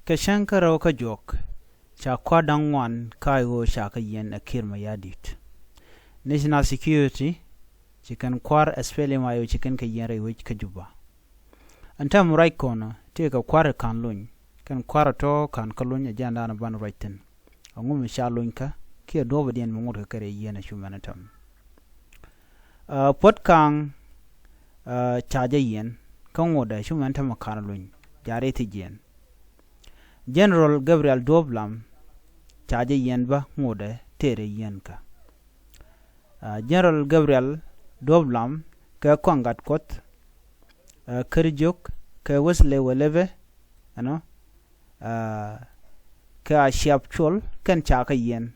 ka shankara ka jok cha kwa dangwan kaigo shaka yen akir mayadit national security chicken kwar espele mayo chicken ka yen rewich ka juba anta murai kono te ka kwar kan lun kan kwar to kan kalun ajanda na ban righten angum sha lun ka ke dobe den mungur ka kare yen shumanatam Puot Kang chaja yen kan woda shumanatam kan lun jare ti jen General Gabriel Doblam chaja yen ba ngode tere yen ka General Gabriel Doblam ka kwangat kot kerjuk ka wasle waleve ano ka shiap chol kan chaka yen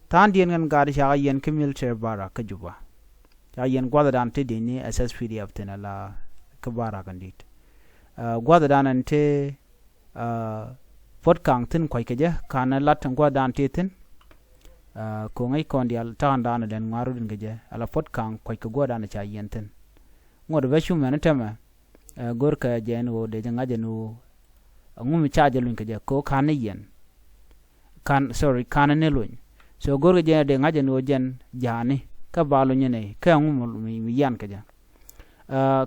tan dien ngan gadi chaka yen ka military bara ka juba cha yen gwada dan te dini SSPDF tena la ka bara kan dit gwada dan ante Puot Kang tin kwai keja kana latan gwa dan titin ko ngai kon dial tan dan den ngaru din keja ala Puot Kang kwai ka gwa dan cha yenten ngod be shum na tama gor ka jen wo de janga jenu ngum cha je lun keja ko kana yen kana ne lun so gor ge de ngaje no jen jani ka balu nyene ka ngum mi yan keja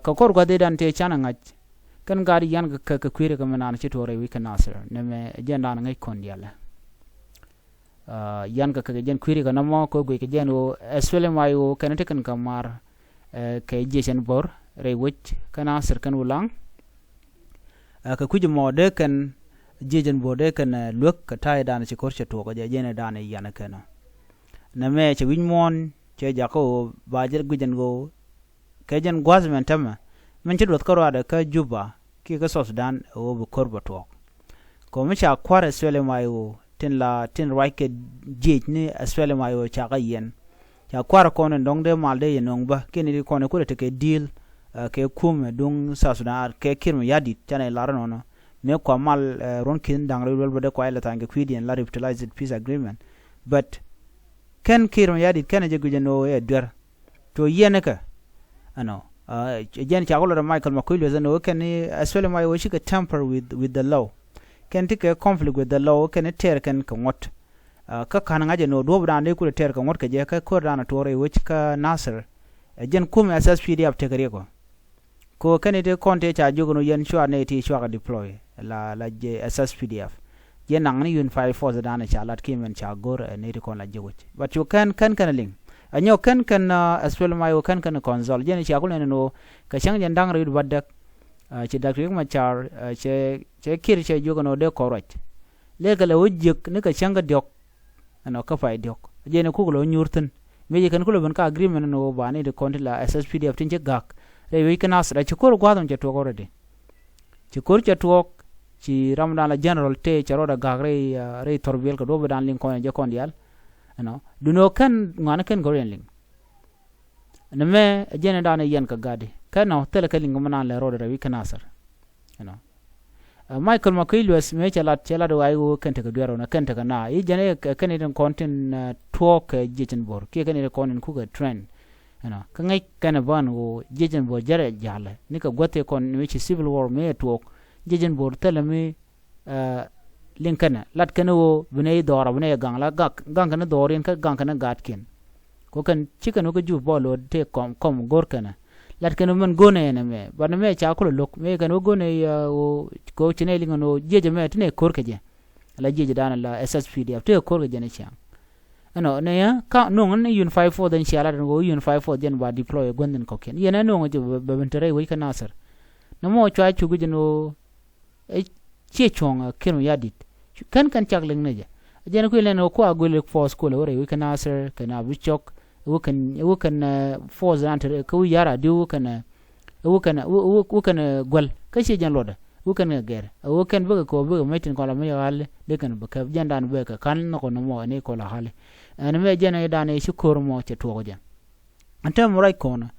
ka kor gwa de dan te chana ngaj kan gari yan ka kwire ka manana chitore wi kan nasir neme jenda ngai kondiala yan ka jen kwire ka namo ko gwe ke jeno eswele mayo kan te kan kamar ke jeshen bor re wich kan nasir kan ulang ka kuje mode kan jejen bode kan luak ka tai dan chi korche to ka jene dan yan kana neme che winmon che jako bajer gujen go ke jen gwazmen tama men ci dot karo da ka juba ki ka sos dan o bu korba to ko mi cha kware swele mayo tin right ke jej ni swele mayo cha ga yen cha kware ko non dong de mal de yenong ba ke ni ko ne ko te ke deal ke kum dung sa sudan ke kirmu yadi tane lar no me ko mal ron kin dang re wel de ko ala tange kwidien la revitalized peace agreement but ken kirmu yadi ken je gujeno e der to yeneka ano again chakolo Michael Makuilo zano can as well my wish to tamper with the law can take a conflict with the law can tear can what ka kananga no do brand ne ku tear kan what ka je ka ko dana tore which ka Nasser again kum SSPDF take ko can it conte cha jogo no yen sure ne ti sure deploy la je SSPDF yen nang ni un 5 force dana cha lat kimen cha gor ne ti kon la jogo but you can link anyo kan as well my kan console jeni cha kulen no ka chang jan dang rid badak che dak rik ma char che kir che jogo no de korot le ka le wujik ne ka chang diok ano ka fai diok jeni ku lo nyurten me je kan ku lo ban ka agreement no ba ne de kontila SSPDF tin che gak re wi kan asra che kor gwadon che to korode che kor che to ci ramdana general te che roda gak re torbel ko do ban lin kon je kon dial no do no kan ngana kan goren ling neme jene dana yen ka gadi kano tele ka ling mana le roda wi kanasar Michael Makuilus me chala do ayu kan te ka dwero na kan te ka na I jene kan den content talk jejen bor ke kan den content ku ga trend ka ngai kan ban go jejen bor jare jale ni ka gote kon me ci civil war me talk jejen bor tele me linkana lat kana wo bune dora bune gangla gang kana dorin ka gang kana gatkin ko kan chicken ko ju bolo te kom gor kana lat kana man gone ne me ban me cha ko lok me kan gone ko chine lingo no jeje me tne kor ke je la jeje dana la SSPDF te kor ke je ne chang ano ne ya ka no ngon un 54 den shala den go un 54 den ba deploy gonden ko ken yena no je be bentere wi kana sar no mo cha chu gu no e che chong kenu yadit kan chakling neja jena ko leno ko agule force ko le wi kana sir kana bichok wo kan force ante ko yara du kana wo kan gol ka che jan loda wo kan ger wo kan buga ko buga metin ko la me yale de kan buka jandan be ka kan no ko no mo ne ko la hale an me jena dane shukor mo che to jan anta murai kona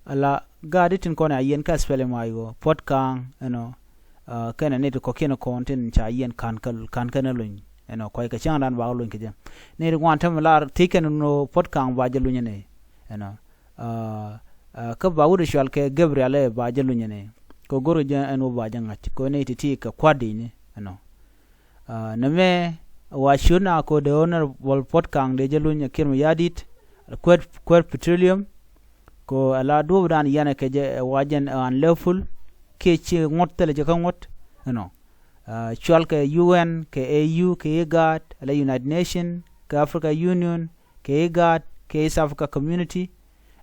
ala gaditin kona yen ka spele mayo Puot Kang kana ne ko keno kontin cha yen kan lun ko ka chang dan ba lun ke ne ri wan tam lar tiken no Puot Kang ba je lun ne ka ba wuri shal ke Gabriel ba je lun ne ko goro je eno ba jangat ko ne ti ka kwadi ne name wa shuna ko the honorable Puot Kang de jalunya kirma yadit kwet Petroluem ko ala do dan yana ke je wajen unlawful ke chi ŋotdɛ je ka ŋot chol ke UN ke AU ke IGAD ala United Nation ke Africa Union ke IGAD ke East Africa Community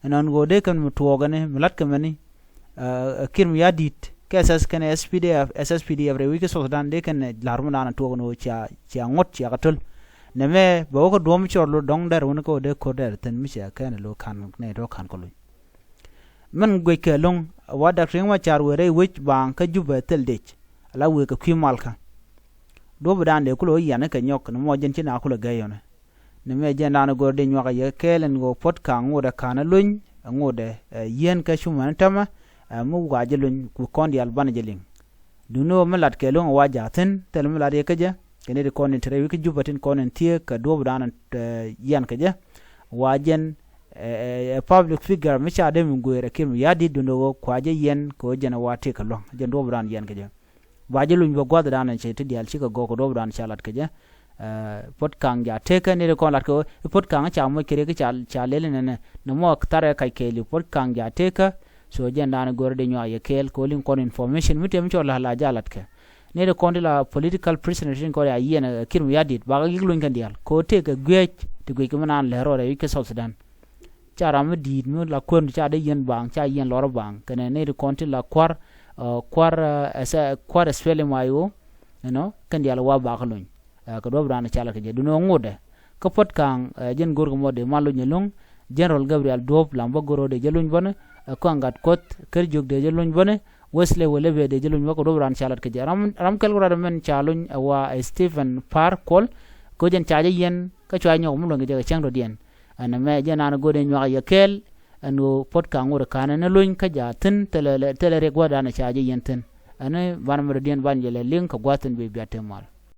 anon go de kan mutuogane mulat kamani kirma yadit ke SSPDF re wiki so dan de kan larmana na tuogono cha ŋot cha katol neme bo ko dom chorlo dong der won ko de ko der ten mi cha kan lo kan ne do kan ko man gwe ke long wada ringwa char were wich bang ka juba tel dech ala we ka kwimalka do budan de kulo yana ka nyok no mo jen china kulo gayone ne me jen na go de nyoka ye kelen go Puot Kang ngoda kana luny ngode yen ka shuman tama mu waje luny ku kondi alban jeling duno malat ke long waja ten tel malat ye kaja kene de kondi tere wi ka juba ten konen tie ka do budan yen kaja wajen a public figure mi cha dem ngwere kim yadi dundo kwaje yen ko jena wate ka long jen do budan yen kaja waje luny bo gwada dan che te dial chika go ko do budan chalat kaja Puot Kang ja teka ne ko lat ko Puot Kang cha mo kire ke cha lele ne no mo tare kai ke li Puot Kang ja teka so jen dan gor de nyo ye kel ko lin kon information mi tem cho la jalat ke ne de kon la political prisoner ko ya yieenä kirmu yadit ba gi luny kan dial ko te ka gwech te gwe ke manan le ro re ke South Sudan cha ram di mu la kon cha de yen bang cha yen lor bang kene ne de kon la kwar asa kwar swele mayo kan dial wa ba ka luny ko do brana chala ke duno ngode ko Puot Kang jen gor ko mode malu nyelong General Gabriel Dop lamba goro de jeluny bone ko angat kot ker jog de jeluny bone Wesley Welebe de jeluny ko do brana chala ke ram kel gora men chaluny wa Stephen Parr Kol ko jen chaje yen ka chwa nyo mu longe de changdo dien ana me jen an gode nyo ya kel anu Puot Kang ngor kana ne luny ka ja tin tele re gwa dana chaje yen tin ana ban mer dien ban jele link ko gwaten be biatemal